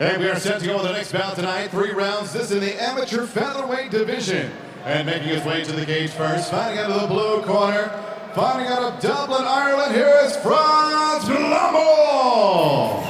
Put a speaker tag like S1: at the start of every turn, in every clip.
S1: And we are set to go on the next bout tonight. 3 rounds. This in the amateur featherweight division. And making his way to the cage first, fighting out of the blue corner, fighting out of Dublin, Ireland, here is Frans Mlambo.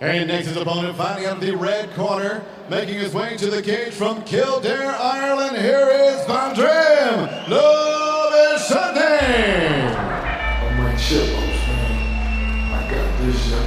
S1: And next his opponent, fighting out of the red corner, making his way to the cage from Kildare, Ireland, here is Valdrim Lubishtani.
S2: On my chip, man. I got this, yo.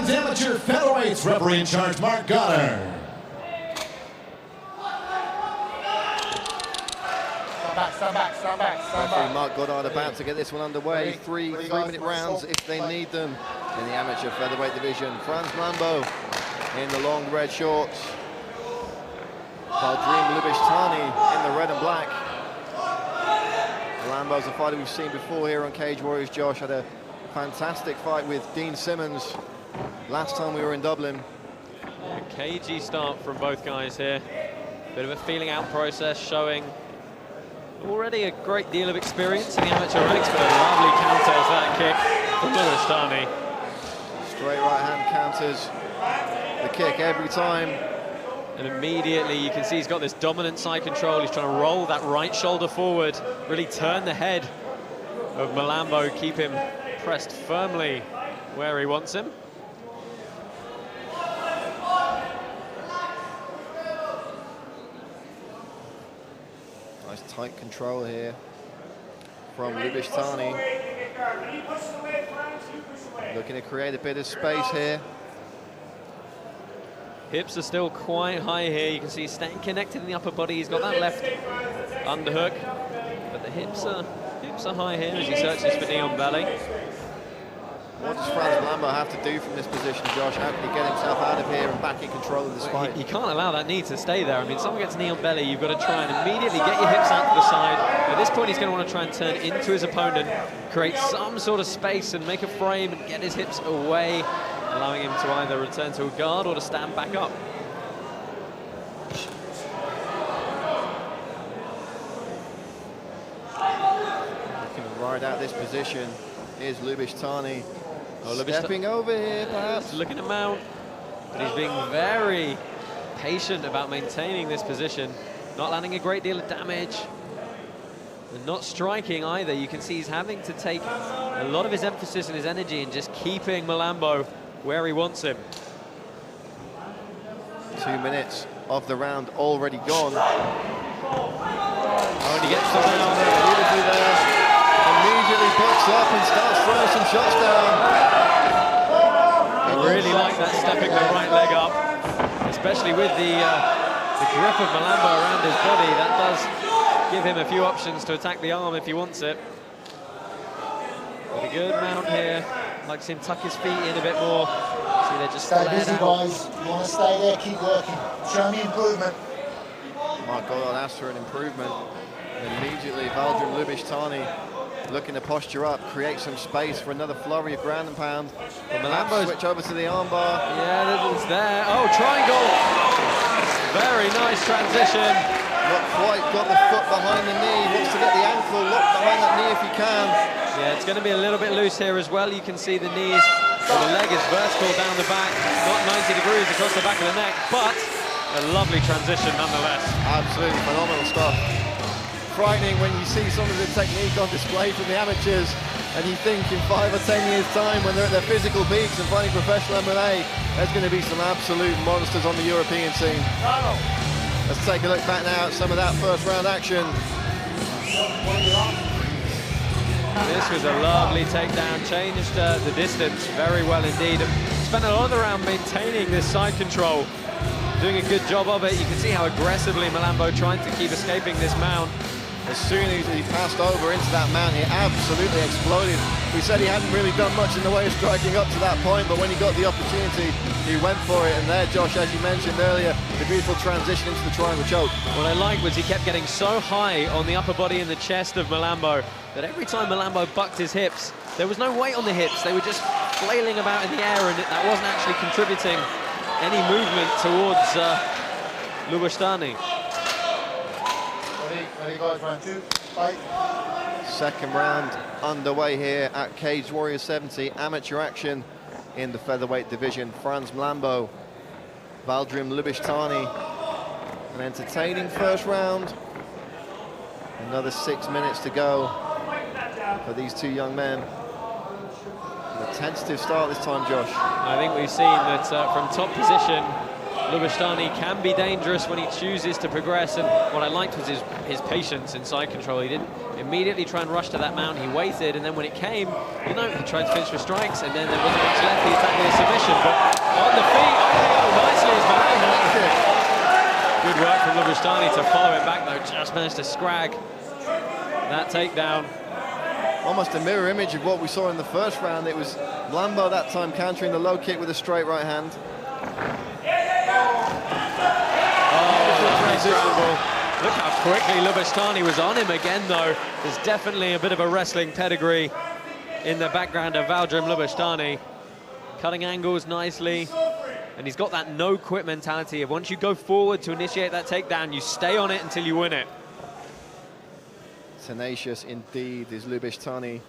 S1: Amateur featherweights, referee in charge, Mark Goddard.
S3: Stand back. Referee Mark Goddard about to get this one underway. Three-minute rounds if they need them in the amateur featherweight division. Frans Mlambo in the long red shorts. Valdrim Lubishtani in the red and black. Mlambo's a fighter we've seen before here on Cage Warriors. Josh had a fantastic fight with Dean Simmons last time we were in Dublin.
S4: A cagey start from both guys here. Bit of a feeling out process showing already a great deal of experience in the amateur ranks, but a lovely counter as that kick from Lubishtani.
S3: Straight right hand counters the kick every time.
S4: And immediately you can see he's got this dominant side control. He's trying to roll that right shoulder forward, really turn the head of Mlambo, keep him pressed firmly where he wants him.
S3: Nice tight control here from Lubishtani. Looking to create a bit of space here
S4: Hips are still quite high here. You can see he's staying connected in the upper body. He's got that left underhook, but the hips are high here as he searches for knee on belly.
S3: What does Frans Mlambo have to do from this position, Josh? How can he get himself out of here and back in control of this fight?
S4: You can't allow that knee to stay there. I mean, someone gets knee on belly, you've got to try and immediately get your hips out to the side. At this point, he's going to want to try and turn into his opponent, create some sort of space and make a frame and get his hips away, allowing him to either return to a guard or to stand back up.
S3: Looking to ride out this position is Lubishtani. Stepping over here, perhaps.
S4: Looking to mount, but he's being very patient about maintaining this position, not landing a great deal of damage, and not striking either. You can see he's having to take a lot of his emphasis and his energy in just keeping Mlambo where he wants him.
S3: 2 minutes of the round already gone.
S4: Oh, and he gets the round.
S3: Beautifully there. Immediately books up and starts throwing some shots down.
S4: I really like that stepping the right leg up, especially with the grip of Mlambo around his body. That does give him a few options to attack the arm if he wants it. But a good mount here. I'd like to see him tuck his feet in a bit more. See, they're just
S5: stay busy, guys. You want to stay there, keep working. Show me improvement.
S3: My God, asked for an improvement. Immediately, Valdrim Lubishtani looking to posture up, create some space for another flurry of ground and pound.
S4: Mlambo
S3: switch over to the armbar.
S4: Yeah, it's there. Oh, triangle. Very nice transition.
S3: Not quite got the foot behind the knee. Wants to get the ankle locked behind that knee if he can.
S4: Yeah, it's going to be a little bit loose here as well. You can see the knees, or the leg is vertical down the back, not 90 degrees across the back of the neck, but a lovely transition nonetheless.
S3: Absolutely phenomenal stuff. Frightening when you see some of the technique on display from the amateurs and you think in 5 or 10 years time when they're at their physical peaks and fighting professional MMA, there's going to be some absolute monsters on the European scene. Let's take a look back now at some of that first round action.
S4: This was a lovely takedown, changed the distance very well indeed. Spent a lot of the round maintaining this side control, doing a good job of it. You can see how aggressively Mlambo tried to keep escaping this mount.
S3: As soon as he passed over into that mount, he absolutely exploded. We said he hadn't really done much in the way of striking up to that point, but when he got the opportunity, he went for it. And there, Josh, as you mentioned earlier, the beautiful transition into the triangle choke.
S4: What I liked was he kept getting so high on the upper body and the chest of Mlambo that every time Mlambo bucked his hips, there was no weight on the hips. They were just flailing about in the air, and that wasn't actually contributing any movement towards Lubishtani.
S5: Ready guys, round 2, fight.
S3: Second round underway here at CW70, amateur action in the featherweight division. Frans Mlambo, Valdrim Lubishtani. An entertaining first round. Another 6 minutes to go for these two young men. And a tentative start this time, Josh.
S4: I think we've seen that from top position, Lubishtani can be dangerous when he chooses to progress, and what I liked was his patience and side control. He didn't immediately try and rush to that mount, he waited, and then when it came, you know, he tried to finish with strikes, and then there wasn't much left, he attacked with a submission, but on the feet, nicely as Mlambo. Good work from Lubishtani to follow it back though, just managed to scrag that takedown.
S3: Almost a mirror image of what we saw in the first round. It was Mlambo that time countering the low kick with a straight right hand.
S4: Look how quickly Lubishtani was on him again, though. There's definitely a bit of a wrestling pedigree in the background of Valdrim Lubishtani. Cutting angles nicely, and he's got that no-quit mentality of once you go forward to initiate that takedown, you stay on it until you win it.
S3: Tenacious indeed is Lubishtani.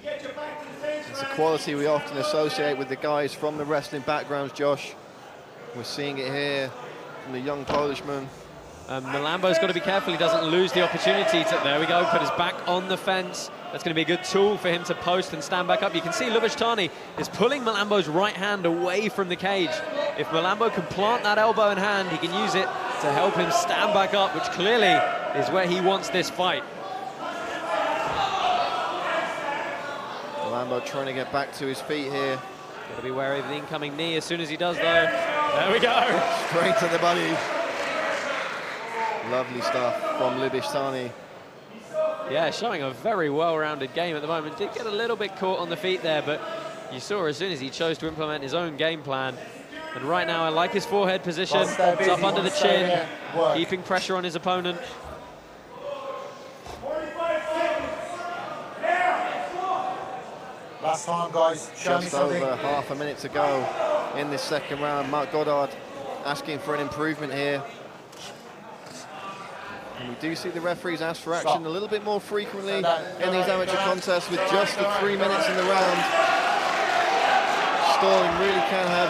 S3: It's a quality we often associate with the guys from the wrestling backgrounds, Josh. We're seeing it here from the young Polishman.
S4: Mlambo's got to be careful he doesn't lose the opportunity to, there we go, put his back on the fence. That's going to be a good tool for him to post and stand back up. You can see Lubishtani is pulling Mlambo's right hand away from the cage. If Mlambo can plant that elbow and hand, he can use it to help him stand back up, which clearly is where he wants this fight.
S3: Mlambo trying to get back to his feet here.
S4: Got to be wary of the incoming knee as soon as he does, though. There we go.
S3: Straight to the body. Lovely stuff from Lubishtani.
S4: Yeah, showing a very well-rounded game at the moment. Did get a little bit caught on the feet there, but you saw as soon as he chose to implement his own game plan. And right now, I like his forehead position. It's up under the chin, keeping pressure on his opponent.
S5: Last time, guys. Show me
S3: Just
S5: something.
S3: over half a minute to go in this second round. Mark Goddard asking for an improvement here. And we do see the referees ask for action a little bit more frequently in these amateur contests with just the 3 minutes in the round. Stalling really can have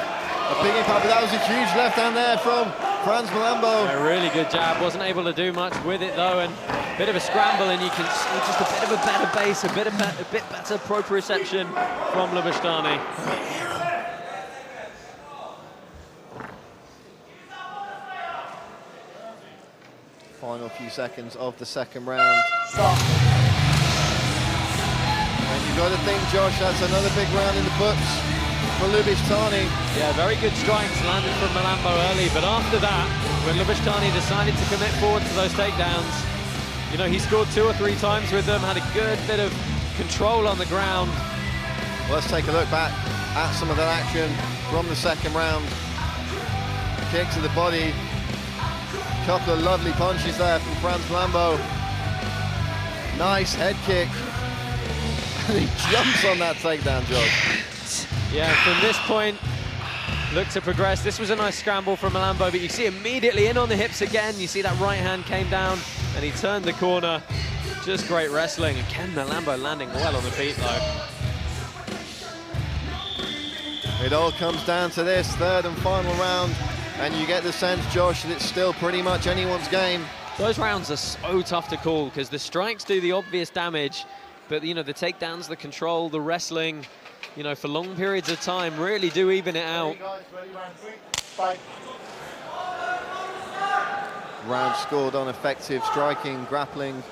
S3: a big impact, but that was a huge left hand there from Frans Mlambo.
S4: A really good jab, wasn't able to do much with it though, and a bit of a scramble, and you can see just a bit of a better base, a bit better proprioception from Lubishtani.
S3: Final few seconds of the second round.
S5: Stop.
S3: And you've got to think, Josh, that's another big round in the books for Lubishtani.
S4: Yeah, very good strikes landed from Mlambo early, but after that, when Lubishtani decided to commit forward to those takedowns, you know, he scored 2 or 3 times with them, had a good bit of control on the ground.
S3: Well, let's take a look back at some of that action from the second round. Kick to the body. Couple of lovely punches there from Frans Mlambo. Nice head kick. And he jumps on that takedown, Josh.
S4: Yeah, from this point, look to progress. This was a nice scramble from Mlambo, but you see immediately in on the hips again. You see that right hand came down and he turned the corner. Just great wrestling. And Ken Mlambo landing well on the feet though.
S3: It all comes down to this third and final round. And you get the sense, Josh, that it's still pretty much anyone's game.
S4: Those rounds are so tough to call because the strikes do the obvious damage, but you know, the takedowns, the control, the wrestling, you know, for long periods of time really do even it out.
S5: Ready, round 3. Fight.
S3: Round scored on effective striking, grappling,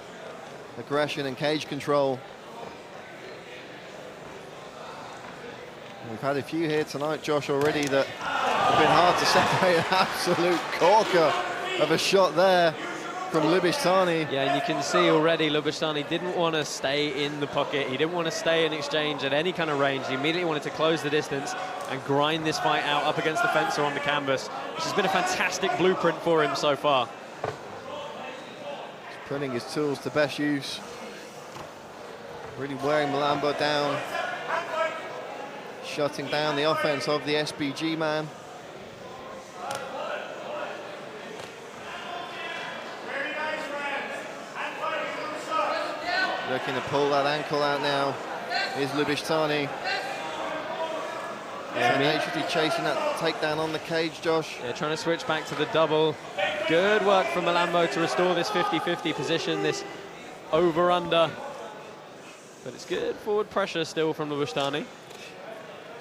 S3: aggression and cage control. We've had a few here tonight, Josh, already that have been hard to separate. An absolute corker of a shot there from Lubishtani.
S4: Yeah, and you can see already Lubishtani didn't want to stay in the pocket. He didn't want to stay in exchange at any kind of range. He immediately wanted to close the distance and grind this fight out up against the fence or on the canvas, which has been a fantastic blueprint for him so far.
S3: He's putting his tools to best use. Really wearing Mlambo down. Shutting down the offense of the SBG man. Looking to pull that ankle out now is Lubishtani. Tenaciously chasing that takedown on the cage, Josh.
S4: Yeah, trying to switch back to the double. Good work from Mlambo to restore this 50-50 position, this over-under. But it's good forward pressure still from Lubishtani.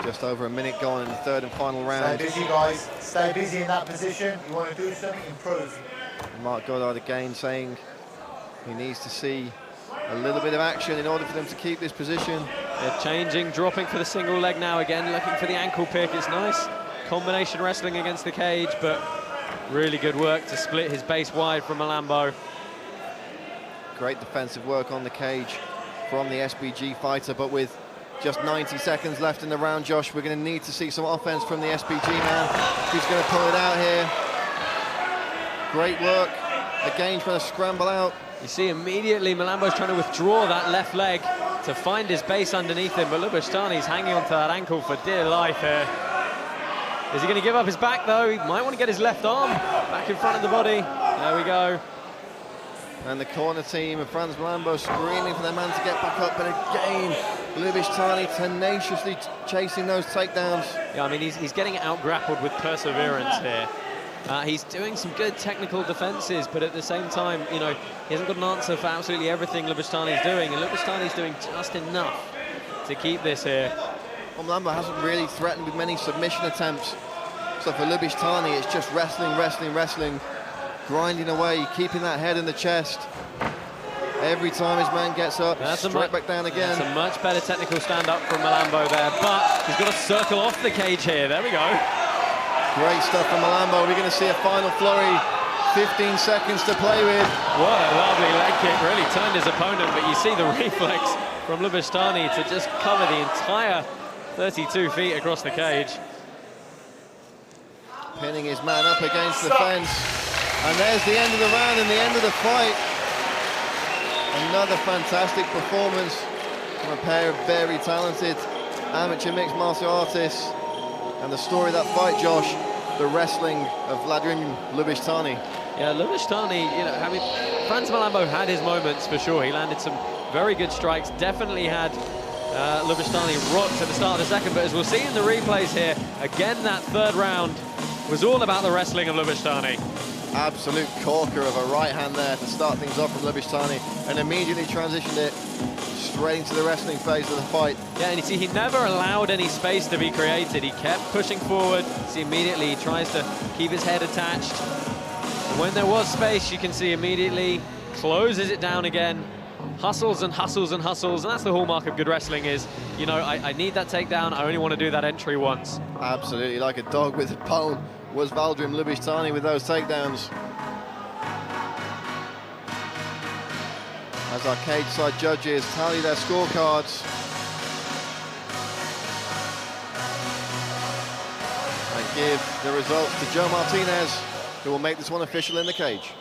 S3: Just over a minute gone in the third and final round.
S5: Stay busy, guys. Stay busy in that position. You want to do something, improve.
S3: Mark Goddard again saying he needs to see a little bit of action in order for them to keep this position.
S4: They're changing, dropping for the single leg now again, looking for the ankle pick. It's nice combination wrestling against the cage, but really good work to split his base wide from Mlambo.
S3: Great defensive work on the cage from the SBG fighter, but with just 90 seconds left in the round, Josh, we're going to need to see some offense from the SBG man. Who's going to pull it out here? Great work. Again, trying to scramble out.
S4: You see immediately Mlambo's trying to withdraw that left leg to find his base underneath him, but Lubishtani's hanging onto that ankle for dear life here. Is he going to give up his back though? He might want to get his left arm back in front of the body. There we go.
S3: And the corner team of Frans Mlambo screaming for their man to get back up, but again, Lubishtani tenaciously chasing those takedowns.
S4: Yeah, I mean, he's getting out-grappled with perseverance here. He's doing some good technical defenses, but at the same time, you know, he hasn't got an answer for absolutely everything Lubishtani's doing, and Lubishtani's doing just enough to keep this here.
S3: Well, Mlambo hasn't really threatened with many submission attempts. So for Lubishtani, it's just wrestling, grinding away, keeping that head in the chest. Every time his man gets up,
S4: That's
S3: straight back down again.
S4: That's a much better technical stand-up from Mlambo there, but he's got to circle off the cage here. There we go.
S3: Great stuff from Mlambo. We're going to see a final flurry. 15 seconds to play with.
S4: What a lovely leg kick, really turned his opponent, but you see the reflex from Lubishtani to just cover the entire 32 feet across the cage.
S3: Pinning his man up against the fence. And there's the end of the round and the end of the fight. Another fantastic performance from a pair of very talented amateur mixed martial artists. And the story of that fight, Josh, the wrestling of Valdrim Lubishtani.
S4: Yeah, Lubishtani, you know, Frans Mlambo had his moments for sure. He landed some very good strikes, definitely had Lubishtani rocked at the start of the second, but as we'll see in the replays here, again, that third round was all about the wrestling of Lubishtani.
S3: Absolute corker of a right hand there to start things off from Lubishtani, and immediately transitioned it straight into the wrestling phase of the fight.
S4: Yeah, and you see he never allowed any space to be created. He kept pushing forward. See, immediately he tries to keep his head attached. And when there was space, you can see immediately closes it down again, hustles and hustles and hustles, and that's the hallmark of good wrestling is, you know, I need that takedown, I only want to do that entry once.
S3: Absolutely, like a dog with a bone was Valdrim Lubishtani with those takedowns. As our cage side judges tally their scorecards. And give the results to Joe Martinez, who will make this one official in the cage.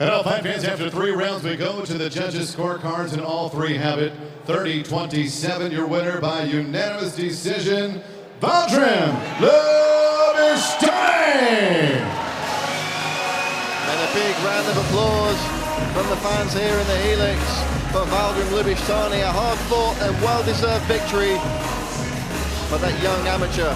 S1: And all fight fans, after 3 rounds, we go to the judges' scorecards, and all 3 have it 30-27. Your winner by unanimous decision, Valdrim Lubishtani.
S3: And a big round of applause from the fans here in the Helix for Valdrim Lubishtani. A hard-fought and well-deserved victory for that young amateur.